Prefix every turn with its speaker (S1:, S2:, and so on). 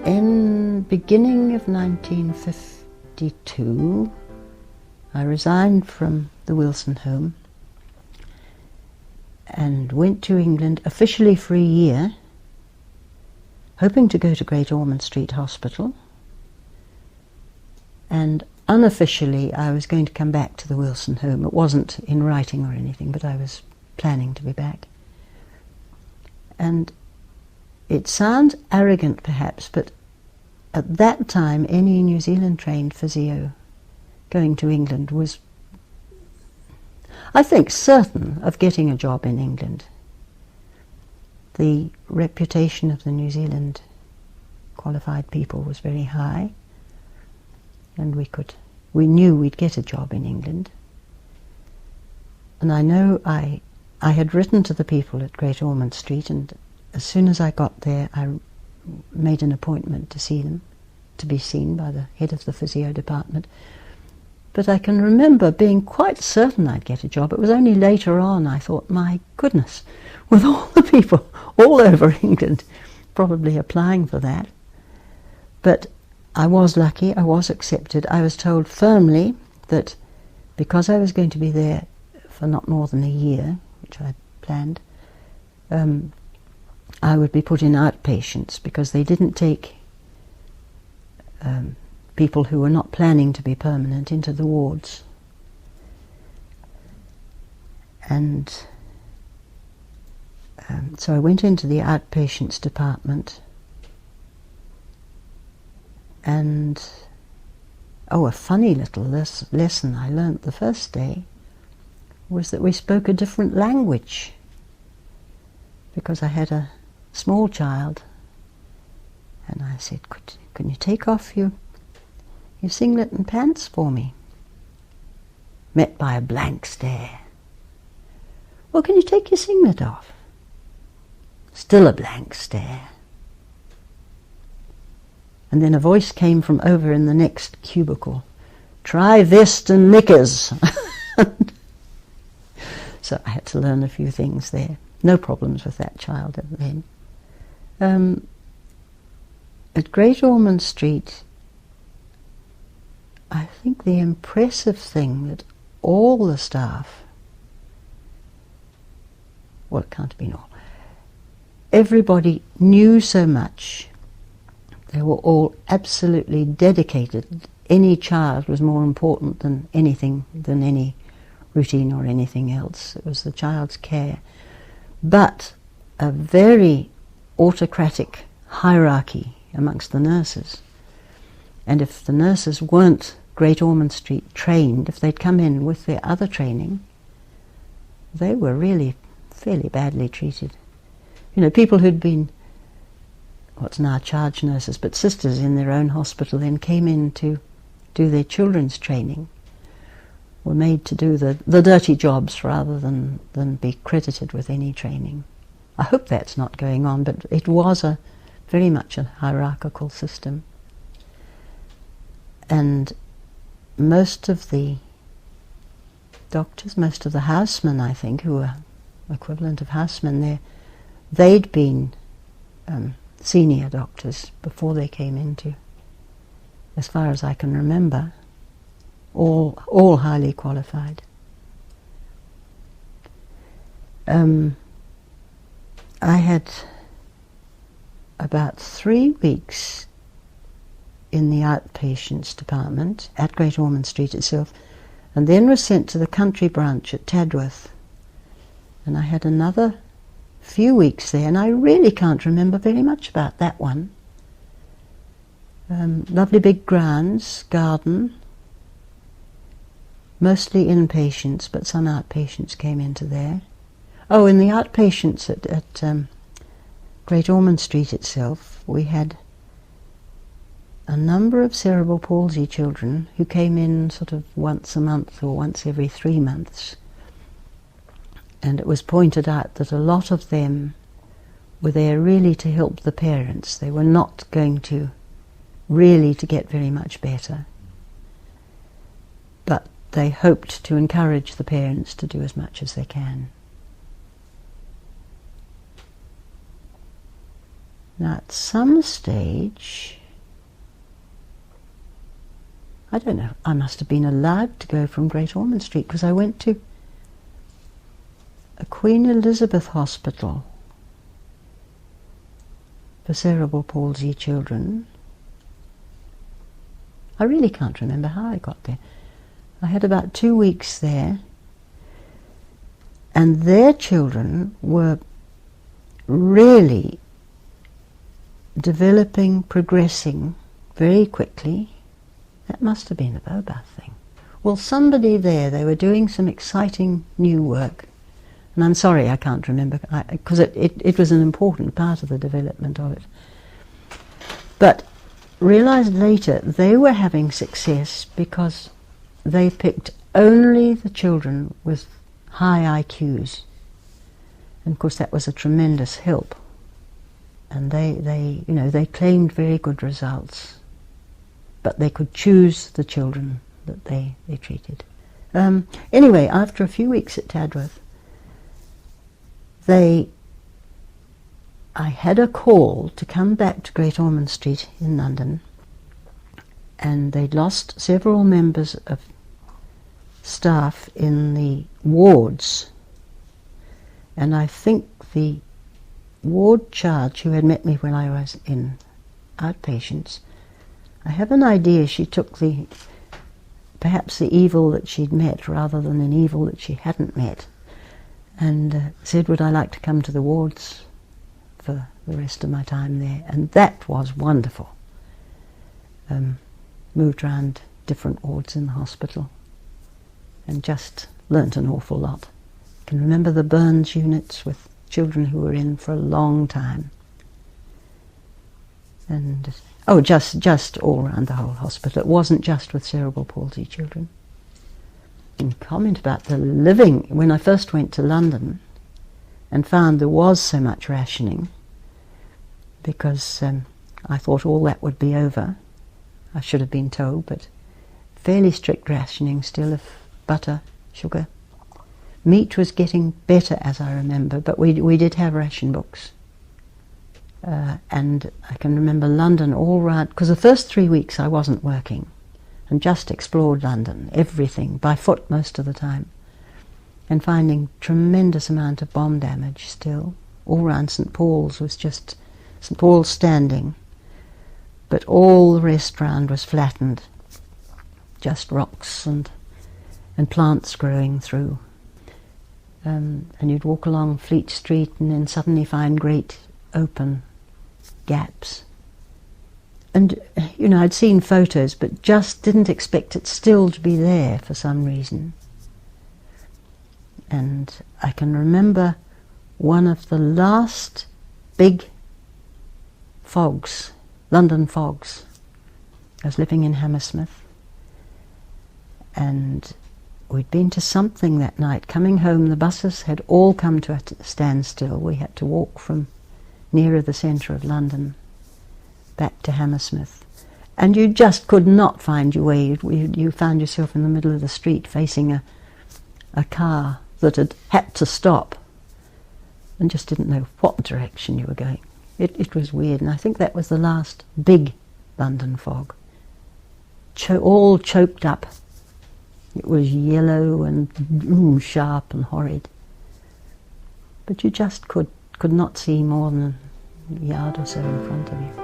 S1: In beginning of 1952, I resigned from the Wilson home and went to England officially for a year, hoping to go to Great Ormond Street Hospital, and unofficially I was going to come back to the Wilson home. It wasn't in writing or anything, but I was planning to be back. And it sounds arrogant perhaps, but at that time any New Zealand trained physio going to England was, I think, certain of getting a job in England. The reputation of the New Zealand qualified people was very high, and we knew we'd get a job in England. And I know I had written to the people at Great Ormond Street, and as soon as I got there I made an appointment to see them, to be seen by the head of the physio department. But I can remember being quite certain I'd get a job. It was only later on I thought, my goodness, with all the people all over England probably applying for that. But I was lucky, I was accepted. I was told firmly that because I was going to be there for not more than a year, which I planned, I would be put in outpatients, because they didn't take people who were not planning to be permanent into the wards. And so I went into the outpatients department, and a funny little lesson I learnt the first day was that we spoke a different language, because I had a small child, and I said, can you take off your singlet and pants for me? Met by a blank stare. Well, can you take your singlet off? Still a blank stare. And then a voice came from over in the next cubicle. Try vest and knickers. So I had to learn a few things there. No problems with that child then. At Great Ormond Street, I think the impressive thing that all the staff, well, it can't have been all, everybody knew so much. They were all absolutely dedicated. Any child was more important than anything, than any routine or anything else. It was the child's care. But a very autocratic hierarchy amongst the nurses. And if the nurses weren't Great Ormond Street trained, if they'd come in with their other training, they were really fairly badly treated. You know, people who'd been what's now charge nurses, but sisters in their own hospital, then came in to do their children's training, were made to do the dirty jobs rather than be credited with any training. I hope that's not going on, but it was very much a hierarchical system. And most of the doctors, most of the housemen, I think, who were equivalent of housemen there, they'd been senior doctors before they came into, as far as I can remember, all highly qualified. I had about 3 weeks in the outpatients department at Great Ormond Street itself, and then was sent to the country branch at Tadworth, and I had another few weeks there, and I really can't remember very much about that one. Lovely big grounds, garden, mostly inpatients, but some outpatients came into there. Oh, in the outpatients at Great Ormond Street itself, we had a number of cerebral palsy children who came in sort of once a month or once every 3 months. And it was pointed out that a lot of them were there really to help the parents. They were not going to really to get very much better. But they hoped to encourage the parents to do as much as they can. Now at some stage, I don't know, I must have been allowed to go from Great Ormond Street, because I went to a Queen Elizabeth hospital for cerebral palsy children. I really can't remember how I got there. I had about 2 weeks there, and their children were really developing, progressing very quickly. That must have been the Bobath thing. Well, somebody there, they were doing some exciting new work, and I'm sorry I can't remember, because it was an important part of the development of it. But realised later they were having success because they picked only the children with high IQs, and of course that was a tremendous help. And they claimed very good results, but they could choose the children that they treated. Anyway, after a few weeks at Tadworth, I had a call to come back to Great Ormond Street in London, and they'd lost several members of staff in the wards, and I think the ward charge who had met me when I was in outpatients, I have an idea she took perhaps the evil that she'd met rather than an evil that she hadn't met, and said, would I like to come to the wards for the rest of my time there? And that was wonderful. Moved around different wards in the hospital and just learnt an awful lot. I can remember the burns units with children who were in for a long time. And just all around the whole hospital. It wasn't just with cerebral palsy children. And comment about the living, when I first went to London and found there was so much rationing, because I thought all that would be over. I should have been told, but fairly strict rationing still of butter, sugar. Meat was getting better, as I remember, but we did have ration books. And I can remember London all round, because the first 3 weeks I wasn't working, and just explored London, everything, by foot most of the time, and finding tremendous amount of bomb damage still. All round St. Paul's was just St. Paul's standing, but all the rest round was flattened, just rocks and plants growing through. And you'd walk along Fleet Street and then suddenly find great open gaps. And, I'd seen photos, but just didn't expect it still to be there for some reason. And I can remember one of the last big fogs, London fogs. I was living in Hammersmith, and we'd been to something that night. Coming home, the buses had all come to a standstill. We had to walk from nearer the centre of London back to Hammersmith. And you just could not find your way. You found yourself in the middle of the street facing a car that had to stop and just didn't know what direction you were going. It was weird, and I think that was the last big London fog. All choked up. It was yellow and sharp and horrid. But you just could not see more than a yard or so in front of you.